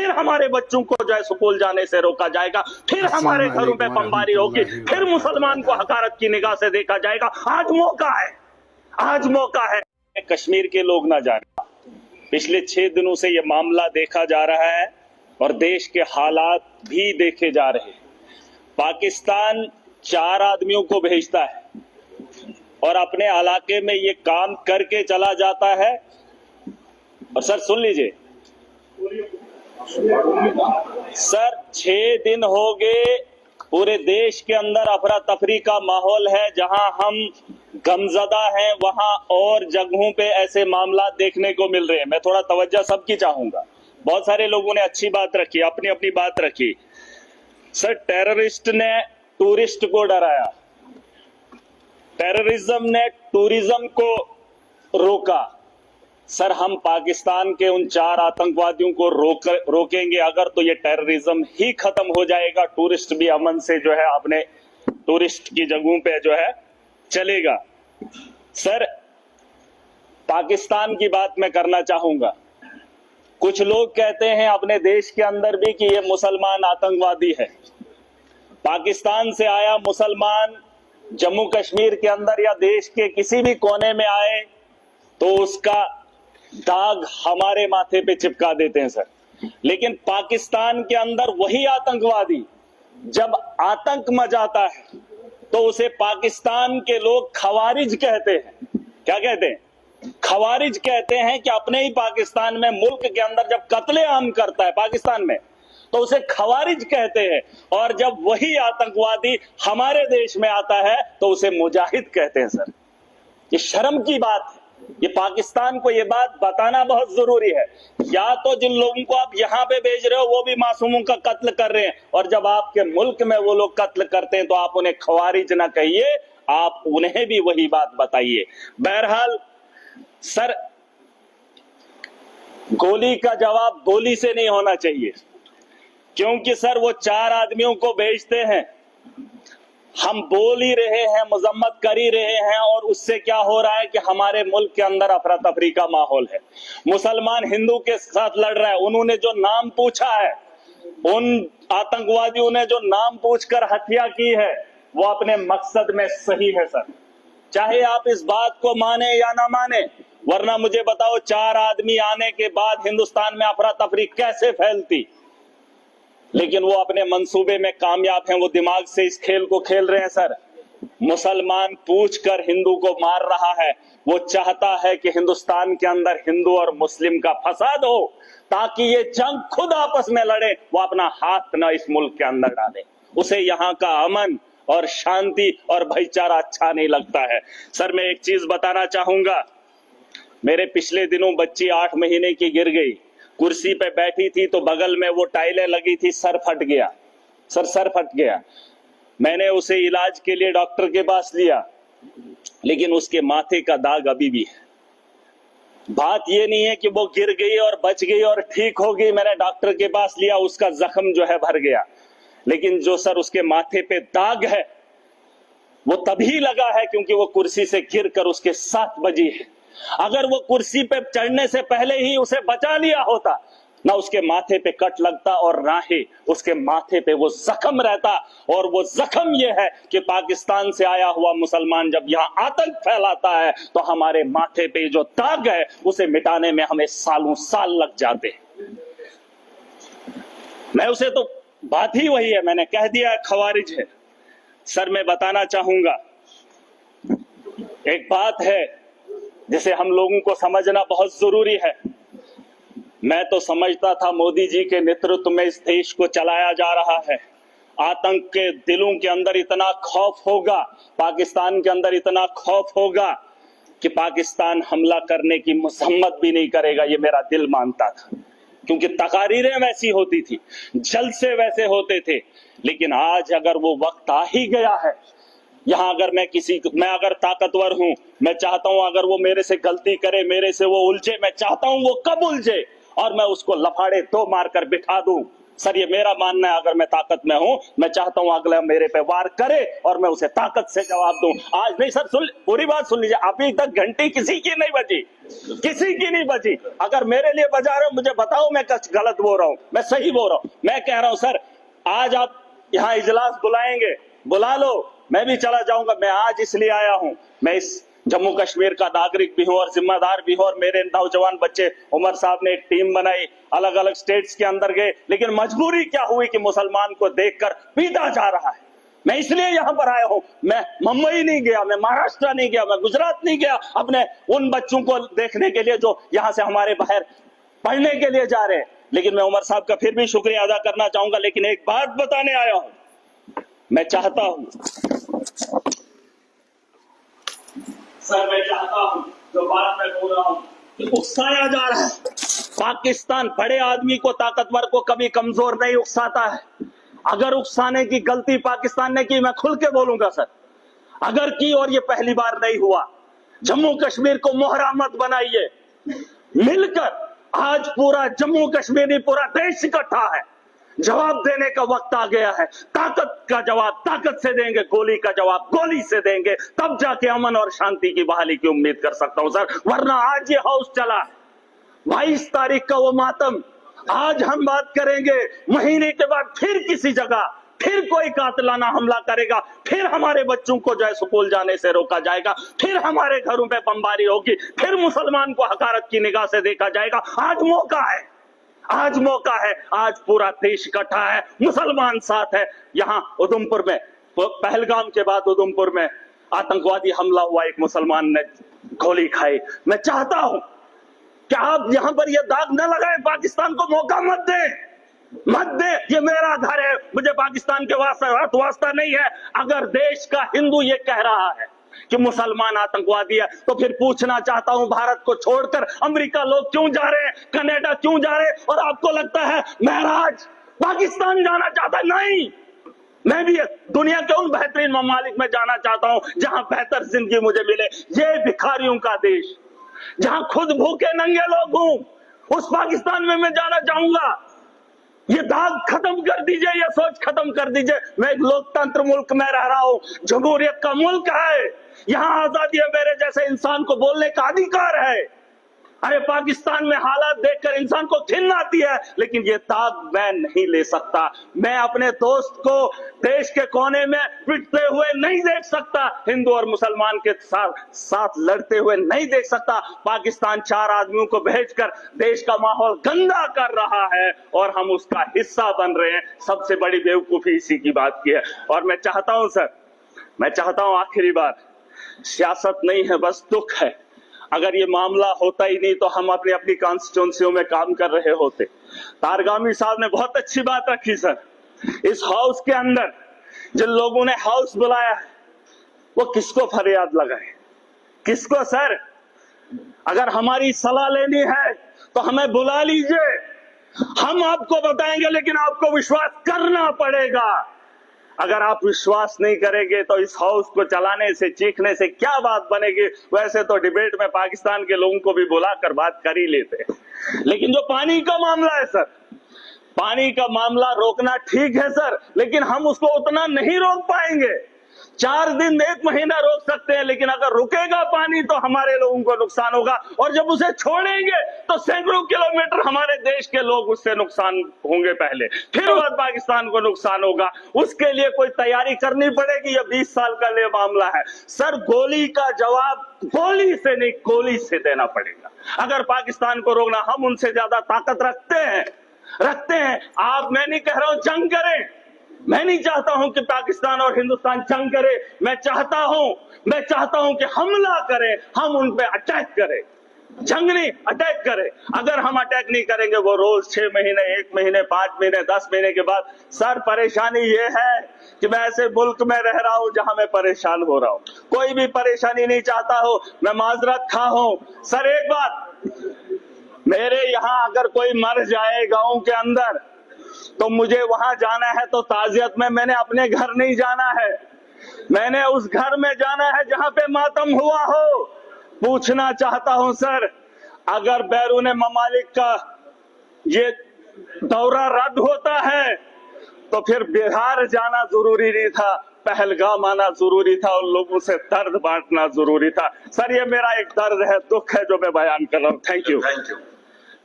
फिर हमारे बच्चों को जो है स्कूल जाने से रोका जाएगा, फिर हमारे घरों पे बमबारी होगी, फिर मुसलमान को हकारत की निगाह से देखा जाएगा। आज मौका है, आज मौका है। कश्मीर के लोग ना जाने, पिछले 6 दिनों से यह मामला देखा जा रहा है और देश के हालात भी देखे जा रहे हैं। पाकिस्तान 4 आदमियों को भेजता है और अपने इलाके में ये काम करके चला जाता है। और सर सुन लीजिए सर, 6 दिन हो गए, पूरे देश के अंदर अफरा तफरी का माहौल है। जहां हम गमजदा हैं वहां और जगहों पे ऐसे मामला देखने को मिल रहे हैं। मैं थोड़ा तवज्जो सबकी चाहूंगा। बहुत सारे लोगों ने अच्छी बात रखी, अपनी अपनी बात रखी। सर, टेररिस्ट ने टूरिस्ट को डराया, टेररिज्म ने टूरिज्म को रोका। सर, हम पाकिस्तान के उन 4 आतंकवादियों को रोकेंगे अगर, तो ये टेररिज्म ही खत्म हो जाएगा। टूरिस्ट भी अमन से जो है अपने टूरिस्ट की जगहों पे जो है चलेगा। सर, पाकिस्तान की बात मैं करना चाहूंगा। कुछ लोग कहते हैं अपने देश के अंदर भी कि ये मुसलमान आतंकवादी है। पाकिस्तान से आया मुसलमान जम्मू कश्मीर के अंदर या देश के किसी भी कोने में आए तो उसका दाग हमारे माथे पे चिपका देते हैं सर। लेकिन पाकिस्तान के अंदर वही आतंकवादी जब आतंक मचाता है तो उसे पाकिस्तान के लोग खवारिज कहते हैं। क्या कहते हैं? खवारिज कहते हैं कि अपने ही पाकिस्तान में, मुल्क के अंदर जब कत्लेआम करता है पाकिस्तान में, तो उसे खवारिज कहते हैं। और जब वही आतंकवादी हमारे देश में आता है तो उसे मुजाहिद कहते हैं सर। ये शर्म की बात है। ये पाकिस्तान को ये बात बताना बहुत जरूरी है। या तो जिन लोगों को आप यहां पे भेज रहे हो वो भी मासूमों का कत्ल कर रहे हैं, और जब आपके मुल्क में वो लोग कत्ल करते हैं तो आप उन्हें खवारिज ना कहिए, आप उन्हें भी वही बात बताइए। बहरहाल सर, गोली का जवाब गोली से नहीं होना चाहिए, क्योंकि सर वो 4 आदमियों को भेजते हैं, हम बोल ही रहे हैं, मजम्मत कर ही रहे हैं, और उससे क्या हो रहा है कि हमारे मुल्क के अंदर अफरा तफरी का माहौल है। मुसलमान हिंदू के साथ लड़ रहा है। उन्होंने जो नाम पूछा है, उन आतंकवादियों ने जो नाम पूछकर हत्या की है, वो अपने मकसद में सही है सर, चाहे आप इस बात को माने या ना माने। वरना मुझे बताओ, 4 आदमी आने के बाद हिंदुस्तान में अफरा तफरी कैसे फैलती? लेकिन वो अपने मंसूबे में कामयाब हैं, वो दिमाग से इस खेल को खेल रहे हैं सर। मुसलमान पूछकर हिंदू को मार रहा है। वो चाहता है कि हिंदुस्तान के अंदर हिंदू और मुस्लिम का फसाद हो, ताकि ये जंग खुद आपस में लड़े, वो अपना हाथ न इस मुल्क के अंदर डाले। उसे यहाँ का अमन और शांति और भाईचारा अच्छा नहीं लगता है। सर, मैं एक चीज बताना चाहूंगा। मेरे पिछले दिनों बच्ची 8 महीने की गिर गई, कुर्सी पे बैठी थी तो बगल में वो टाइलें लगी थी, सर फट गया सर, सर फट गया। मैंने उसे इलाज के लिए डॉक्टर के पास लिया, लेकिन उसके माथे का दाग अभी भी है। बात ये नहीं है कि वो गिर गई और बच गई और ठीक हो गई, मैंने डॉक्टर के पास लिया, उसका जख्म जो है भर गया, लेकिन जो सर उसके माथे पे दाग है वो तभी लगा है क्योंकि वो कुर्सी से गिरकर उसके साथ बजी है। अगर वो कुर्सी पे चढ़ने से पहले ही उसे बचा लिया होता, ना उसके माथे पे कट लगता और ना ही उसके माथे पे वो जख्म रहता। और वो जख्म ये है कि पाकिस्तान से आया हुआ मुसलमान जब यहाँ आतंक फैलाता है तो हमारे माथे पे जो दाग है उसे मिटाने में हमें सालों साल लग जाते। मैं उसे तो बात ही वही है, मैंने कह दिया खवारिज है। सर, मैं बताना चाहूंगा, एक बात है जिसे हम लोगों को समझना बहुत जरूरी है। मैं तो समझता था मोदी जी के नेतृत्व में इस देश को चलाया जा रहा है। आतंक के दिलों के अंदर इतना खौफ होगा, पाकिस्तान के अंदर इतना खौफ होगा कि पाकिस्तान हमला करने की मजम्मत भी नहीं करेगा, ये मेरा दिल मानता था, क्योंकि तकारीरें वैसी होती थी, जलसे वैसे होते थे। लेकिन आज अगर वो वक्त आ ही गया है, यहां अगर मैं अगर ताकतवर हूं, मैं चाहता हूं अगर वो मेरे से गलती करे, मेरे से वो उलझे, मैं चाहता हूं वो कब उलझे और मैं उसको लफाड़े 2 मारकर बिठा दूं। सर ये मेरा मानना है, अगर मैं ताकत में हूं, मैं चाहता हूं अगला मेरे पे वार करे और मैं उसे ताकत से जवाब दूं। आज नहीं सर, सुन, पूरी बात सुन लीजिए। अभी तक घंटी किसी की नहीं बजी, किसी की नहीं बजी। अगर मेरे लिए बजा रहे हो मुझे बताओ, मैं कुछ गलत बोल रहा हूं, मैं सही बोल रहा हूं। मैं कह रहा हूं सर, आज आप यहाँ इजलास बुलाएंगे, बुला लो, मैं भी चला जाऊंगा। मैं आज इसलिए आया हूं, मैं इस जम्मू कश्मीर का नागरिक भी हूं और जिम्मेदार भी हूं, और मेरे नौजवान बच्चे, उमर साहब ने एक टीम बनाई, अलग अलग स्टेट्स के अंदर गए, लेकिन मजबूरी क्या हुई कि मुसलमान को देखकर पीटा जा रहा है। मैं इसलिए यहां पर आया हूं। मैं मुंबई नहीं गया, मैं महाराष्ट्र नहीं गया, मैं गुजरात नहीं गया अपने उन बच्चों को देखने के लिए जो यहां से हमारे बाहर पढ़ने के लिए जा रहे हैं। लेकिन मैं उमर साहब का फिर भी शुक्रिया अदा करना चाहूंगा। लेकिन एक बात बताने आया हूं, मैं चाहता हूं सर, मैं चाहता हूं, जो बात मैं बोल रहा हूं कि उकसाया जा रहा है। पाकिस्तान बड़े आदमी को, ताकतवर को कभी कमजोर नहीं उकसाता है। अगर उकसाने की गलती पाकिस्तान ने की, मैं खुल के बोलूंगा सर, अगर की, और ये पहली बार नहीं हुआ। जम्मू कश्मीर को मोहरा मत बनाइए। मिलकर आज पूरा जम्मू कश्मीर नहीं, पूरा देश इकट्ठा है। जवाब देने का वक्त आ गया है। ताकत का जवाब ताकत से देंगे, गोली का जवाब गोली से देंगे, तब जाके अमन और शांति की बहाली की उम्मीद कर सकता हूं सर। वरना आज ये हाउस चला 22 तारीख का वो मातम, आज हम बात करेंगे, महीने के बाद फिर किसी जगह फिर कोई कातिलाना हमला करेगा, फिर हमारे बच्चों को जो है स्कूल जाने से रोका जाएगा, फिर हमारे घरों पे बमबारी होगी, फिर मुसलमान को हकारत की निगाह से देखा जाएगा। आज मौका है, आज मौका है, आज पूरा देश इकट्ठा है, मुसलमान साथ है। यहाँ उधमपुर में, पहलगाम के बाद उधमपुर में आतंकवादी हमला हुआ, एक मुसलमान ने गोली खाई। मैं चाहता हूं कि आप यहां पर यह दाग न लगाए, पाकिस्तान को मौका मत दे, मत दे। ये मेरा घर है, मुझे पाकिस्तान के वास्ता नहीं है। अगर देश का हिंदू ये कह रहा है कि मुसलमान आतंकवादी है, तो फिर पूछना चाहता हूं, भारत को छोड़कर अमेरिका लोग क्यों जा रहे हैं, कनाडा क्यों जा रहे हैं? और आपको लगता है महराज पाकिस्तान जाना चाहता है? नहीं, मैं भी दुनिया के उन बेहतरीन ममालिक में जाना चाहता हूं जहां बेहतर जिंदगी मुझे मिले। ये भिखारियों का देश, जहां खुद भूखे नंगे लोग हूं, उस पाकिस्तान में मैं जाना चाहूंगा। ये दाग खत्म कर दीजिए, ये सोच खत्म कर दीजिए। मैं एक लोकतंत्र मुल्क में रह रहा हूं, जमहूरियत का मुल्क है, यहां आजादी है, मेरे जैसे इंसान को बोलने का अधिकार है। अरे पाकिस्तान में हालात देखकर इंसान को घिन आती है, लेकिन ये दाग मैं नहीं ले सकता। मैं अपने दोस्त को देश के कोने में पिटते हुए नहीं देख सकता, हिंदू और मुसलमान के साथ लड़ते हुए नहीं देख सकता। पाकिस्तान 4 आदमियों को भेजकर देश का माहौल गंदा कर रहा है और हम उसका हिस्सा बन रहे हैं। सबसे बड़ी बेवकूफी इसी की बात की है। और मैं चाहता हूं सर, मैं चाहता हूं आखिरी बार, सियासत नहीं है, बस दुख है। अगर ये मामला होता ही नहीं तो हम अपनी अपनी कॉन्स्टिट्यूंसियों में काम कर रहे होते। तारगामी साहब ने बहुत अच्छी बात रखी सर, इस हाउस के अंदर जिन लोगों ने हाउस बुलाया है वो किसको फरियाद लगाए, किसको? सर अगर हमारी सलाह लेनी है तो हमें बुला लीजिए, हम आपको बताएंगे, लेकिन आपको विश्वास करना पड़ेगा। अगर आप विश्वास नहीं करेंगे तो इस हाउस को चलाने से, चीखने से क्या बात बनेगी? वैसे तो डिबेट में पाकिस्तान के लोगों को भी बुलाकर बात कर ही लेते, लेकिन जो पानी का मामला है सर, पानी का मामला रोकना ठीक है सर, लेकिन हम उसको उतना नहीं रोक पाएंगे। 4 दिन 1 महीना रोक सकते हैं, लेकिन अगर रुकेगा पानी तो हमारे लोगों को नुकसान होगा, और जब उसे छोड़ेंगे तो सैकड़ों किलोमीटर हमारे देश के लोग उससे नुकसान होंगे पहले, फिर बाद पाकिस्तान को नुकसान होगा। उसके लिए कोई तैयारी करनी पड़ेगी। यह 20 साल का लिए मामला है सर। गोली का जवाब गोली से नहीं, गोली से देना पड़ेगा। अगर पाकिस्तान को रोकना, हम उनसे ज्यादा ताकत रखते हैं। आप, मैं नहीं कह रहा हूं जंग करें, मैं नहीं चाहता हूं कि पाकिस्तान और हिंदुस्तान जंग करे। मैं चाहता हूं कि हमला करें, हम उन पे अटैक करें, जंग नहीं, अटैक करें। अगर हम अटैक नहीं करेंगे, वो रोज 6 महीने, 1 महीने, 5 महीने, 10 महीने के बाद, सर परेशानी ये है कि मैं ऐसे मुल्क में रह रहा हूं जहां मैं परेशान हो रहा हूं। कोई भी परेशानी नहीं चाहता हो, मैं माजरत खा हूं। सर एक बात, मेरे यहां अगर कोई मर जाए गांव के अंदर तो मुझे वहां जाना है तो ताजियत में मैंने अपने घर नहीं जाना है, मैंने उस घर में जाना है जहां पे मातम हुआ हो। पूछना चाहता हूं सर, अगर बैरून ममालिक का ये दौरा रद्द होता है तो फिर बिहार जाना जरूरी नहीं था, पहलगाम आना जरूरी था और लोगों से दर्द बांटना जरूरी था। सर ये मेरा एक दर्द है, दुख है जो मैं बयान कर रहा हूँ। Thank you.